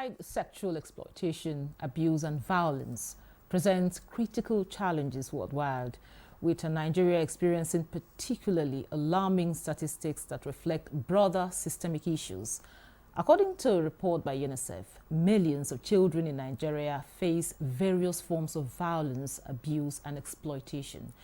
Child sexual exploitation, abuse and violence presents critical challenges worldwide, with Nigeria experiencing particularly alarming statistics that reflect broader systemic issues. According to a report by UNICEF, millions of children in Nigeria face various forms of violence, abuse and exploitation.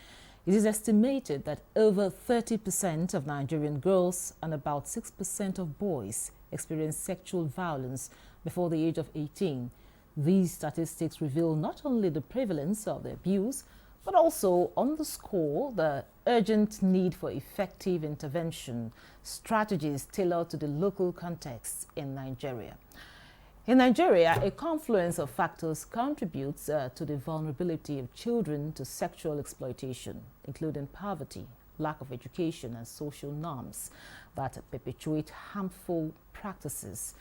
It is estimated that over 30% of Nigerian girls and about 6% of boys experience sexual violence before the age of 18. These statistics reveal not only the prevalence of the abuse, but also underscore the urgent need for effective intervention strategies tailored to the local context in Nigeria. In Nigeria, a confluence of factors contributes to the vulnerability of children to sexual exploitation, including poverty, lack of education, and social norms that perpetuate harmful practices.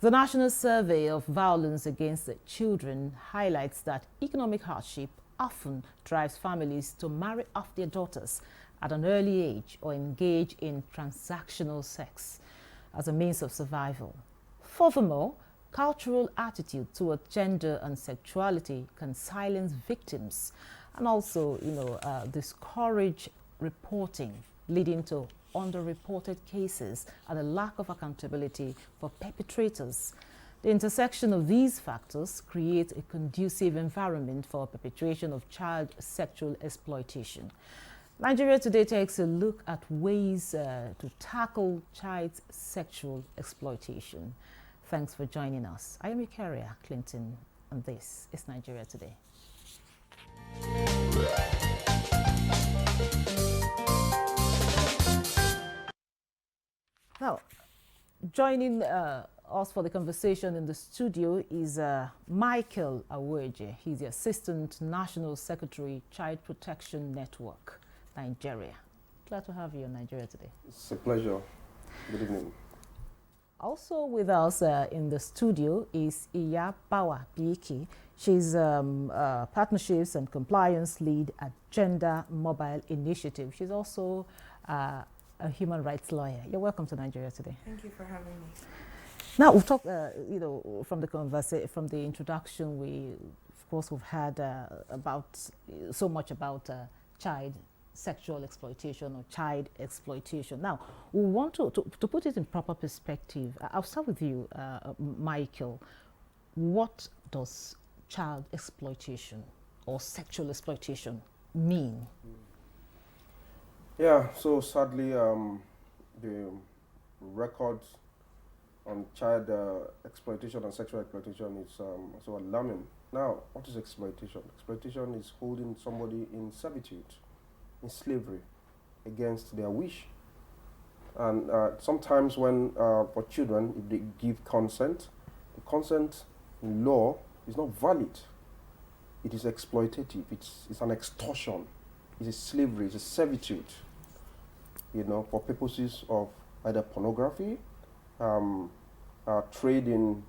The National Survey of Violence Against the Children highlights that economic hardship often drives families to marry off their daughters at an early age or engage in transactional sex as a means of survival. Furthermore, cultural attitude toward gender and sexuality can silence victims and also, discourage reporting, leading to underreported cases and a lack of accountability for perpetrators. The intersection of these factors creates a conducive environment for perpetration of child sexual exploitation. Nigeria Today takes a look at ways to tackle child sexual exploitation. Thanks for joining us. I am Eukaria Clinton, and this is Nigeria Today. Now, joining us for the conversation in the studio is Michael Aweje. He's the Assistant National Secretary, Child Protection Network, Nigeria. Glad to have you in Nigeria Today. It's a pleasure. Good evening. Also with us in the studio is Iya Bawa Biki. She's Partnerships and Compliance Lead at Gender Mobile Initiative. She's also a human rights lawyer. You're welcome to Nigeria Today. Thank you for having me. Now we've talked, from the introduction, we've had so much about child sexual exploitation or child exploitation. Now, we want to put it in proper perspective. I'll start with you, Michael. What does child exploitation or sexual exploitation mean? Yeah, so sadly, the records on child exploitation and sexual exploitation is so alarming. Now, what is exploitation? Exploitation is holding somebody in servitude, in slavery, against their wish. And sometimes when, for children, if they give consent, the consent in law is not valid. It is exploitative, it's an extortion, it's a slavery, it's a servitude, for purposes of either pornography, trade in,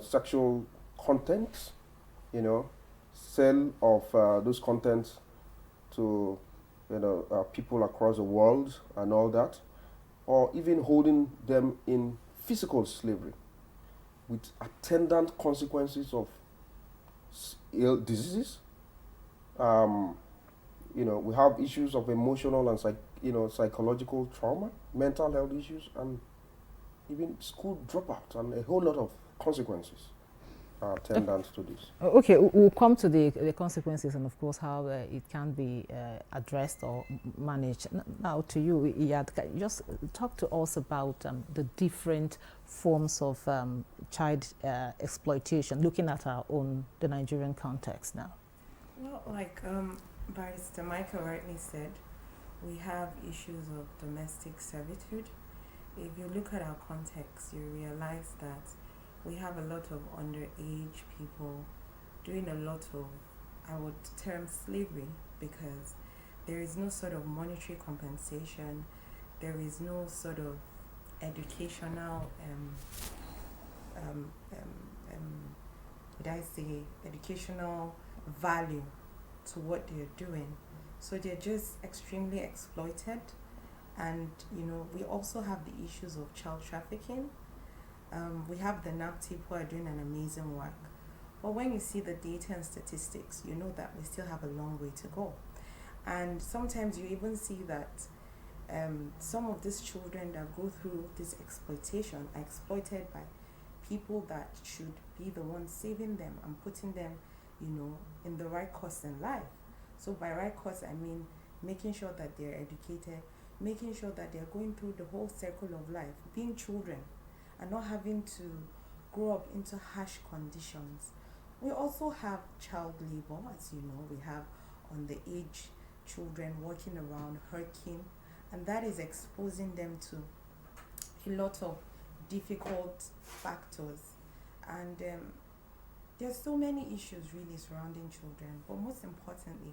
sexual content, sale of those contents to, people across the world and all that, or even holding them in physical slavery with attendant consequences of ill diseases. We have issues of emotional and psychological trauma, mental health issues, and even school dropout, and a whole lot of consequences are attendant to this. Okay, we'll come to the consequences and, of course, how it can be addressed or managed. Now, to you, Iyad, can you just talk to us about the different forms of child exploitation, looking at the Nigerian context now? Well, like Barrister Michael rightly said, we have issues of domestic servitude. If you look at our context, you realize that we have a lot of underage people doing a lot of, I would term, slavery, because there is no sort of monetary compensation, there is no sort of educational, educational value to what they're doing. So they're just extremely exploited. And we also have the issues of child trafficking. We have the NAPTIP who are doing an amazing work. But when you see the data and statistics, you know that we still have a long way to go. And sometimes you even see that some of these children that go through this exploitation are exploited by people that should be the ones saving them and putting them, in the right course in life. So by right course, I mean making sure that they're educated, making sure that they're going through the whole circle of life, being children, and not having to grow up into harsh conditions. We also have child labor, as you know, we have underage children walking around hurting, and that is exposing them to a lot of difficult factors. And there's so many issues really surrounding children, but most importantly,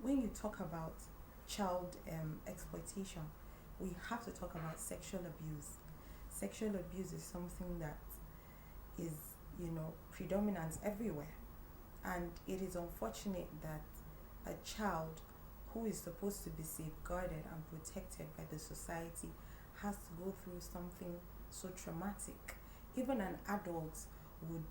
when you talk about child exploitation, we have to talk about sexual abuse. Sexual abuse is something that is, predominant everywhere. And it is unfortunate that a child who is supposed to be safeguarded and protected by the society has to go through something so traumatic. Even an adult would,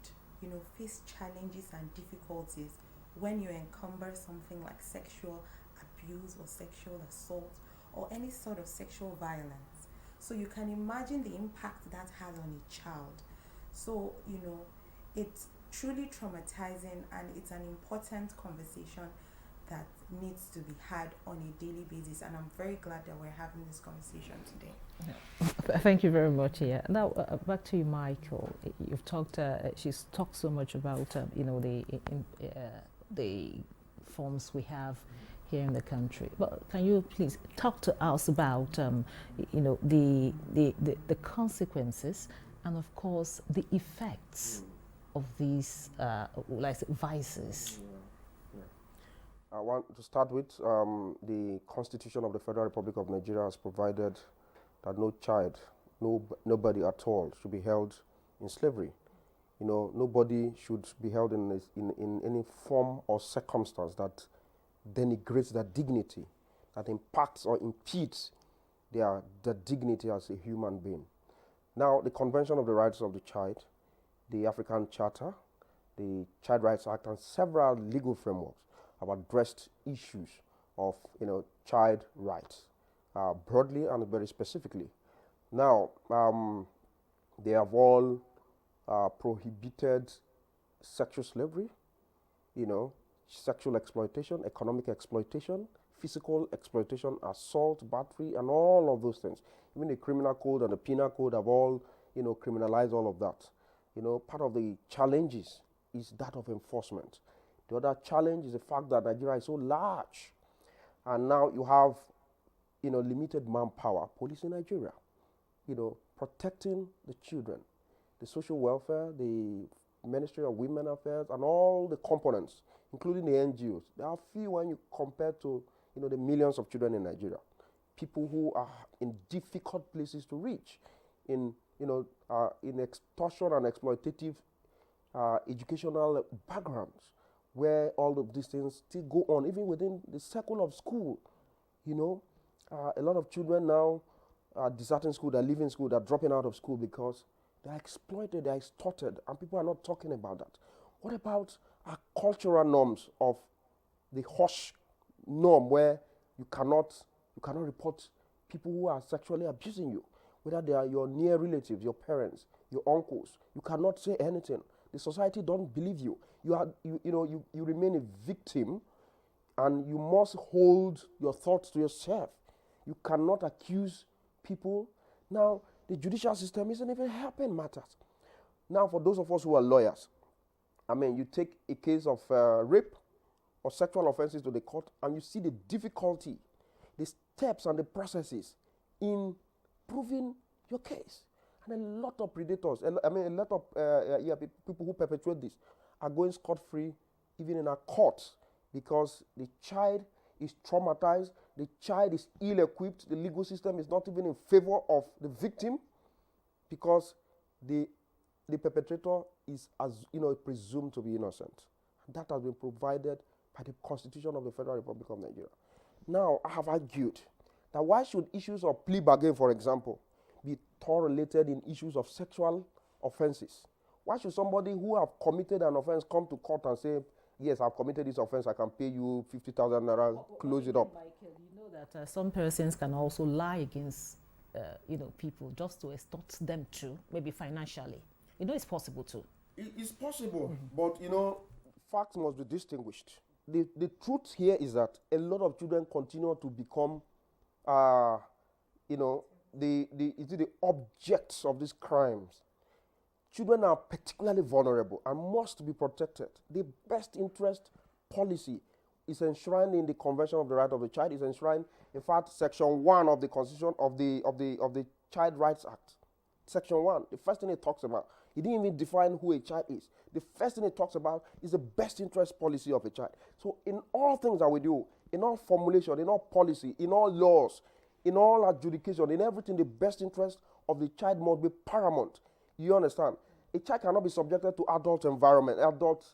face challenges and difficulties when you encumber something like sexual abuse or sexual assault or any sort of sexual violence. So you can imagine the impact that has on a child. So, it's truly traumatizing, and it's an important conversation that needs to be had on a daily basis, and I'm very glad that we're having this conversation today. Thank you very much. Yeah. Now back to you, Michael. You've talked. She's talked so much about the forms we have here in the country. But can you please talk to us about the consequences and of course the effects of these vices? I want to start with the Constitution of the Federal Republic of Nigeria has provided that no child, nobody at all should be held in slavery. Nobody should be held in any form or circumstance that denigrates their dignity, that impacts or impedes their dignity as a human being. Now, the Convention of the Rights of the Child, the African Charter, the Child Rights Act, and several legal frameworks have addressed issues of child rights broadly and very specifically. Now, they have all prohibited sexual slavery, sexual exploitation, economic exploitation, physical exploitation, assault, battery, and all of those things. Even the criminal code and the penal code have all, criminalized all of that. Part of the challenges is that of enforcement. The other challenge is the fact that Nigeria is so large, and now you have, limited manpower. Police in Nigeria, protecting the children, the social welfare, the Ministry of Women Affairs, and all the components, including the NGOs. There are few when you compare to, the millions of children in Nigeria. People who are in difficult places to reach, in extortion and exploitative educational backgrounds, where all of these things still go on, even within the circle of school. A lot of children now are deserting school, they're leaving school, they're dropping out of school because they're exploited, they're extorted, and people are not talking about that. What about our cultural norms of the hush norm, where you cannot report people who are sexually abusing you, whether they are your near relatives, your parents, your uncles? You cannot say anything. The society don't believe you. You remain a victim, and you must hold your thoughts to yourself. You cannot accuse people. Now, the judicial system isn't even helping matters. Now, for those of us who are lawyers, you take a case of rape or sexual offenses to the court, and you see the difficulty, the steps and the processes in proving your case. And a lot of predators, a lot of people who perpetuate this are going scot-free even in our courts, because the child is traumatized, the child is ill-equipped, the legal system is not even in favor of the victim, because the perpetrator is, presumed to be innocent. And that has been provided by the Constitution of the Federal Republic of Nigeria. Now, I have argued that why should issues of plea bargain, for example, be correlated in issues of sexual offenses. Why should somebody who have committed an offense come to court and say, yes, I've committed this offense, I can pay you 50,000 naira, close it up? Michael, you know that some persons can also lie against, people just to extort them too, maybe financially. You know, it's possible too. It's possible, but facts must be distinguished. The truth here is that a lot of children continue to become, the objects of these crimes. Children are particularly vulnerable and must be protected. The best interest policy is enshrined in the Convention of the Right of the Child. Is enshrined, in fact, Section 1 of the Constitution of the Child Rights Act. Section 1, the first thing it talks about, it didn't even define who a child is. The first thing it talks about is the best interest policy of a child. So in all things that we do, in all formulation, in all policy, in all laws, in all adjudication, in everything, the best interest of the child must be paramount. You understand? A child cannot be subjected to adult environment, adult,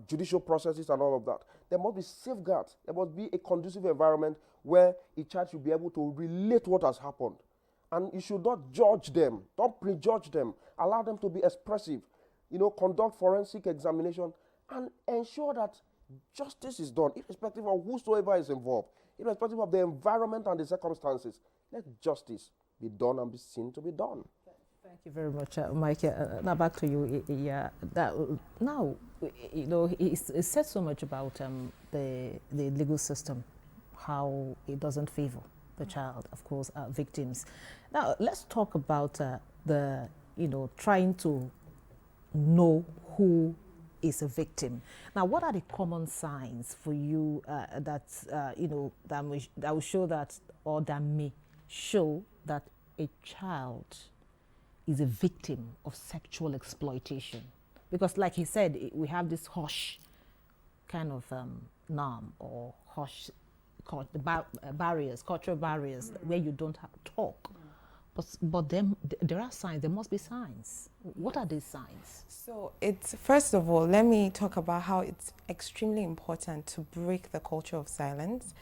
judicial processes and all of that. There must be safeguards. There must be a conducive environment where a child should be able to relate what has happened. And you should not judge them. Don't prejudge them. Allow them to be expressive. Conduct forensic examination and ensure that justice is done, irrespective of whosoever is involved, irrespective of the environment and the circumstances. Let justice be done and be seen to be done. Thank you very much, Mike. Now back to you. He said so much about the legal system, how it doesn't favor the child, of course, victims. Now let's talk about trying to know who is a victim. Now, what are the common signs for you that will show that, or that may show that a child is a victim of sexual exploitation? Because, like he said, we have this hush kind of norm or hush barriers, cultural barriers, where you don't have to talk. But then there are signs. There must be signs. What are these signs? So it's, first of all, let me talk about how it's extremely important to break the culture of silence.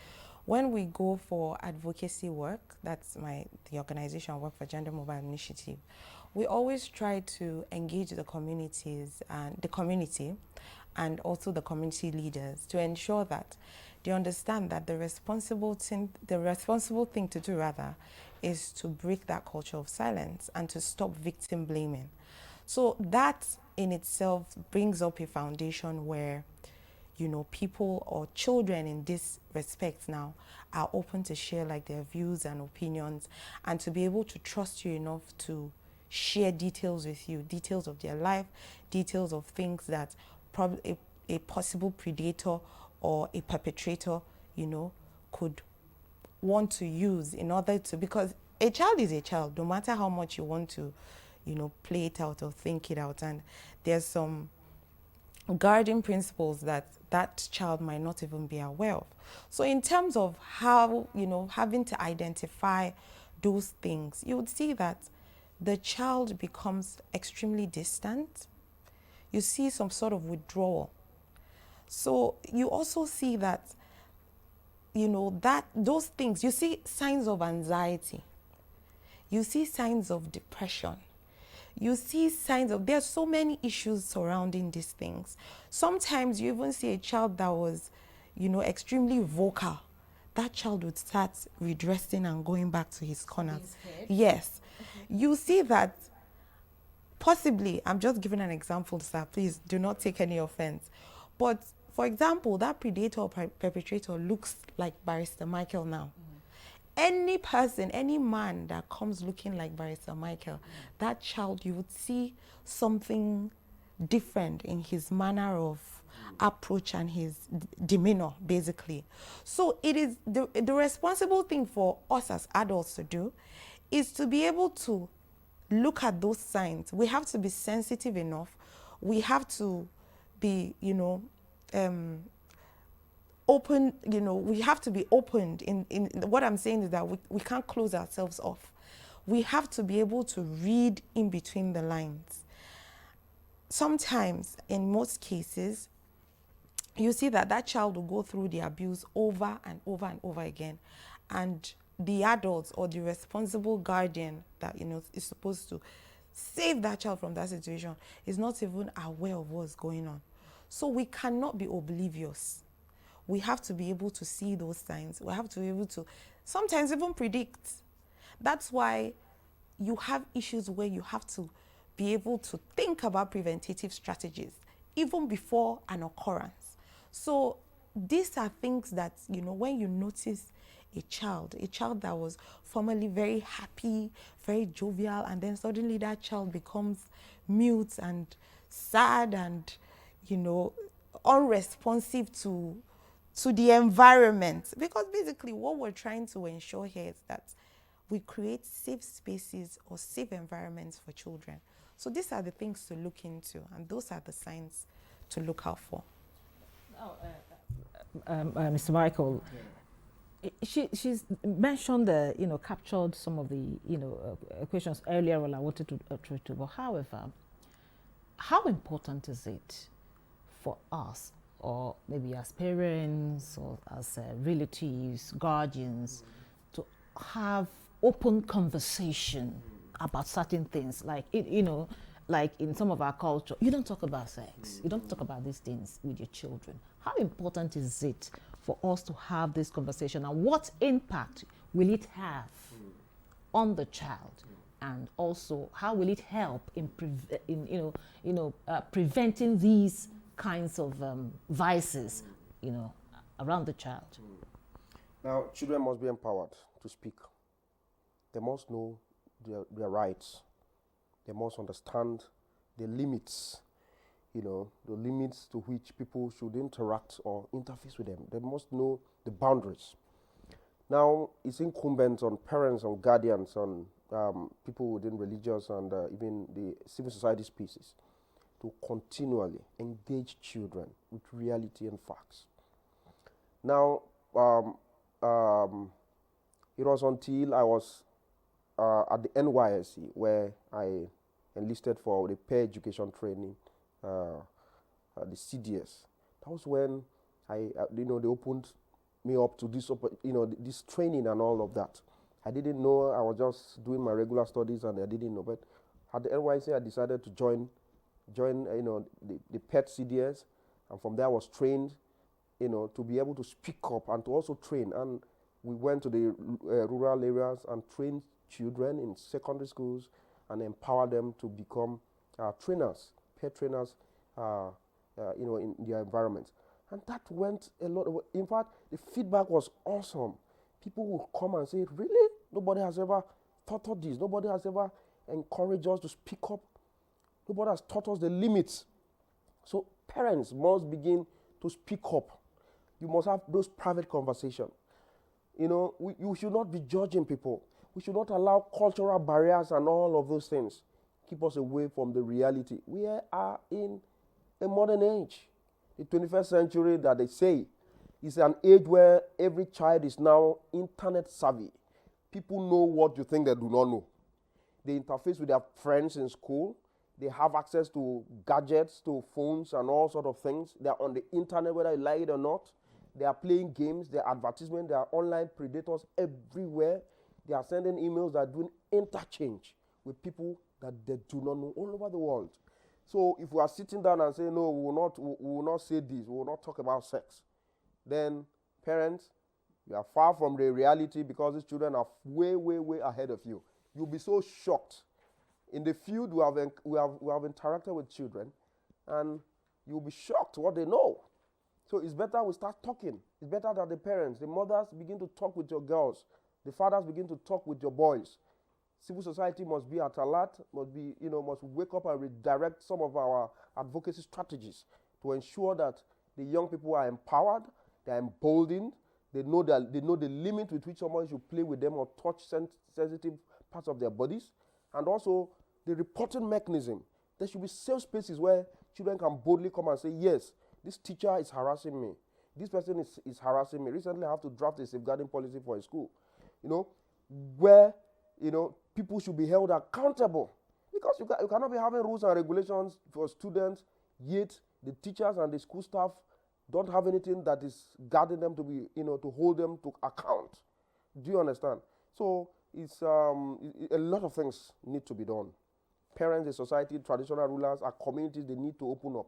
When we go for advocacy work, that's the organization Work for Gender Mobile Initiative, we always try to engage the communities and the community and also the community leaders to ensure that they understand that the responsible thing to do is to break that culture of silence and to stop victim blaming. So that in itself brings up a foundation where, people or children in this respect now are open to share their views and opinions and to be able to trust you enough to share details with you, details of their life, details of things that probably a possible predator or a perpetrator, could want to use in order to, because a child is a child, no matter how much you want to, play it out or think it out. And there's some guiding principles that child might not even be aware of. So in terms of how, having to identify those things, you would see that the child becomes extremely distant. You see some sort of withdrawal. So you also see that, those things, you see signs of anxiety. You see signs of depression. You see signs of, there's so many issues surrounding these things. Sometimes you even see a child that was, extremely vocal. That child would start redressing and going back to his corner. Yes. Okay. You see that possibly, I'm just giving an example, sir, please do not take any offense. But for example, that predator or perpetrator looks like Barrister Michael now. Any person, any man that comes looking like Barrister Michael, that child, you would see something different in his manner of approach and his demeanor, basically. So it is the responsible thing for us as adults to do is to be able to look at those signs. We have to be sensitive enough. We have to be, open, we have to be opened in what I'm saying is that we can't close ourselves off. We have to be able to read in between the lines. Sometimes, in most cases, you see that child will go through the abuse over and over and over again. And the adults or the responsible guardian that, is supposed to save that child from that situation is not even aware of what's going on. So we cannot be oblivious. We have to be able to see those signs. We have to be able to sometimes even predict. That's why you have issues where you have to be able to think about preventative strategies even before an occurrence. So these are things that, you know, when you notice a child that was formerly very happy, very jovial, and then suddenly that child becomes mute and sad and, you know, unresponsive to the environment. Because basically what we're trying to ensure here is that we create safe spaces or safe environments for children. So these are the things to look into, and those are the signs to look out for. Mr. Michael, she's mentioned the, you know, captured some of the, you know, questions earlier on I wanted to try to, but however, how important is it for us, or maybe as parents or as relatives, guardians, to have open conversation about certain things, like you know, like in some of our culture, you don't talk about sex, you don't talk about these things with your children. How important is it for us to have this conversation, and what impact will it have on the child, and also how will it help in preventing these kinds of vices, you know, around the child? Now, children must be empowered to speak. They must know their rights. They must understand the limits, you know, the limits to which people should interact or interface with them. They must know the boundaries. Now, it's incumbent on parents, on guardians, on people within religious and even the civil society spaces to continually engage children with reality and facts. Now, it was until I was at the NYSC where I enlisted for the peer education training, the CDS. That was when they opened me up to this, this training and all of that. I didn't know. I was just doing my regular studies and I didn't know. But at the NYSC, I decided to join the PET CDS, and from there I was trained, to be able to speak up and to also train. And we went to the rural areas and trained children in secondary schools and empowered them to become trainers, peer trainers, in their environment. And that went a lot. In fact, the feedback was awesome. People would come and say, really? Nobody has ever taught us this. Nobody has ever encouraged us to speak up. Nobody has taught us the limits. So parents must begin to speak up. You must have those private conversations. You should not be judging people. We should not allow cultural barriers and all of those things keep us away from the reality. We are in a modern age. The 21st century that they say is an age where every child is now internet savvy. People know what you think they do not know. They interface with their friends in school. They have access to gadgets, to phones and all sorts of things. They are on the internet whether you like it or not. They are playing games, they are advertisements, they are online predators everywhere. They are sending emails that are doing interchange with people that they do not know all over the world. So if we are sitting down and saying, no, we will not say this, we will not talk about sex, then parents, you are far from the reality because these children are way, way, way ahead of you. You'll be so shocked. In the field, we have interacted with children, and you'll be shocked what they know. So it's better we start talking. It's better that the parents, the mothers begin to talk with your girls. The fathers begin to talk with your boys. Civil society must be at alert, must wake up and redirect some of our advocacy strategies to ensure that the young people are empowered, they are emboldened, they know the limit with which someone should play with them or touch sensitive parts of their bodies, and also the reporting mechanism. There should be safe spaces where children can boldly come and say, yes, this teacher is harassing me. This person is harassing me. Recently, I have to draft a safeguarding policy for a school, where, people should be held accountable. Because you cannot be having rules and regulations for students, yet the teachers and the school staff don't have anything that is guarding them to be, to hold them to account. Do you understand? So it's a lot of things need to be done. parents, the society, traditional rulers, our communities, they need to open up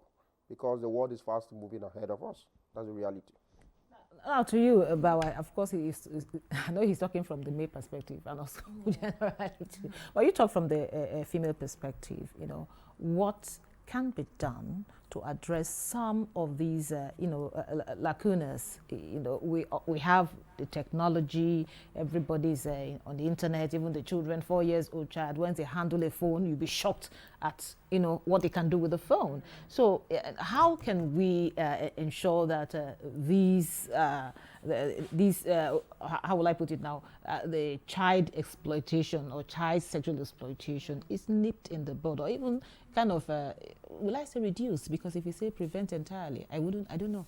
because the world is fast moving ahead of us. That's the reality. Now to you, Bawa, of course, I know he's talking from the male perspective and also generality. But you talk from the female perspective, you know, what can be done to address some of these, lacunas. You know, we have the technology, everybody's on the internet, even the children, 4 years old child, when they handle a phone, you'll be shocked at, you know, what they can do with the phone. So how can we ensure that how will I put it now, the child exploitation or child sexual exploitation is nipped in the bud, or even kind of, will I say reduced? Because if you say prevent entirely, I don't know.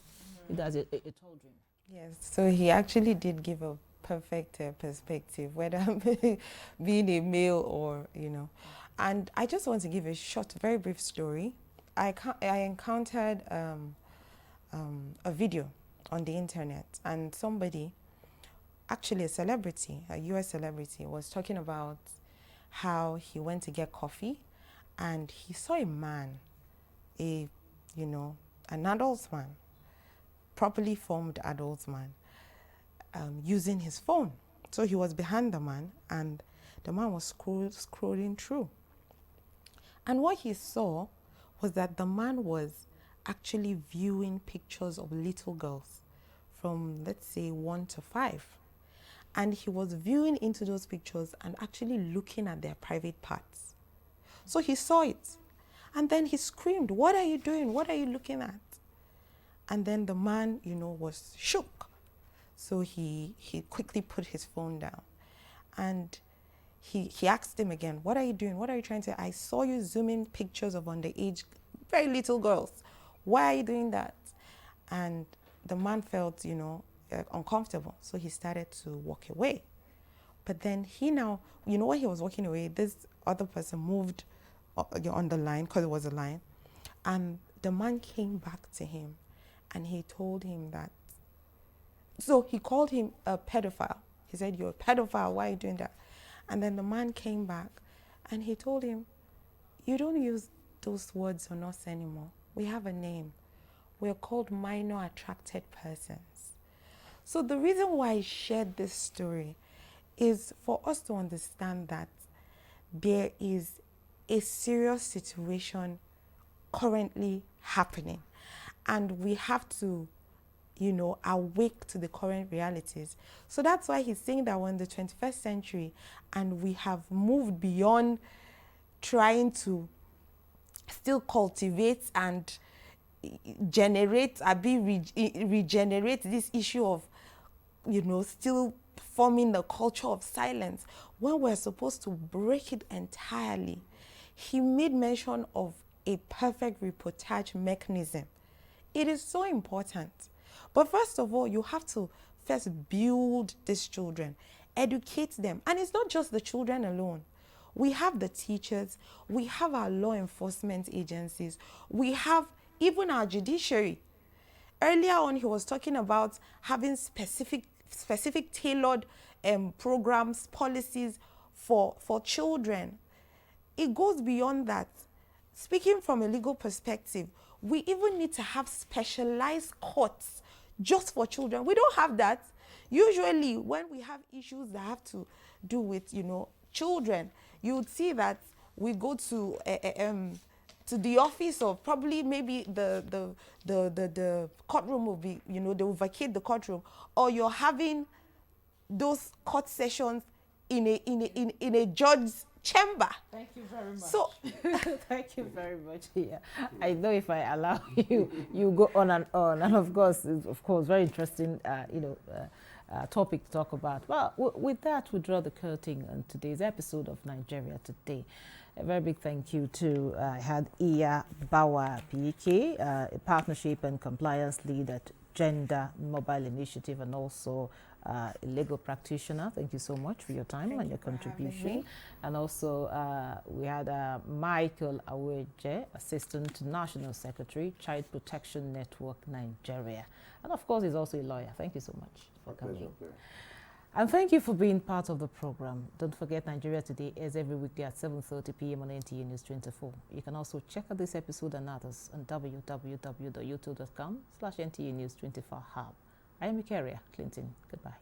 That's a tall dream. Yes, so he actually did give a perfect perspective, whether being a male or, you know. And I just want to give a short, very brief story. I encountered a video on the internet, and somebody, actually a celebrity, a US celebrity, was talking about how he went to get coffee and he saw a man, an adult man, properly formed adult man, using his phone. So he was behind the man and the man was scrolling through. And what he saw was that the man was actually viewing pictures of little girls from, let's say, 1 to 5. And he was viewing into those pictures and actually looking at their private parts. So he saw it. And then he screamed, "What are you doing? What are you looking at?" And then the man, was shook. So he quickly put his phone down. And he asked him again, "What are you doing? What are you trying to do? I saw you zooming pictures of underage, very little girls. Why are you doing that?" And the man felt, uncomfortable. So he started to walk away. But then when he was walking away, this other person moved on the line, because it was a line. And the man came back to him and he told him that. So he called him a pedophile. He said, "You're a pedophile. Why are you doing that?" And then the man came back and he told him, "You don't use those words on us anymore. We have a name. We're called minor attracted persons." So the reason why I shared this story is for us to understand that there is a serious situation currently happening, and we have to, awake to the current realities. So that's why he's saying that we're in the 21st century and we have moved beyond trying to still cultivate and regenerate this issue of, still forming the culture of silence, when we're supposed to break it entirely. He made mention of a perfect reportage mechanism. It is so important. But first of all, you have to first build these children, educate them. And it's not just the children alone. We have the teachers, we have our law enforcement agencies, we have even our judiciary. Earlier on, he was talking about having specific tailored programs, policies for children. It goes beyond that. Speaking from a legal perspective, we even need to have specialized courts just for children. We don't have that. Usually, when we have issues that have to do with, children, you would see that we go to the office of probably maybe the courtroom will be, they will vacate the courtroom, or you're having those court sessions in a judge's chamber. Thank you very much. So, thank you very much. Yeah, I know if I allow you, you go on, and of course, very interesting, topic to talk about. Well, with that, we draw the curtain on today's episode of Nigeria Today. A very big thank you to I had Iya Bawa PK, a partnership and compliance lead at Gender Mobile Initiative, and also a legal practitioner. Thank you so much for your time and your contribution. And also we had Michael Aweje, Assistant National Secretary, Child Protection Network Nigeria. And of course, he's also a lawyer. Thank you so much for coming. And thank you for being part of the program. Don't forget, Nigeria Today airs every weekday at 7:30 p.m. on NTA News 24. You can also check out this episode and others on www.youtube.com/NTA News 24 Hub. I am Ikaria Clinton. Goodbye.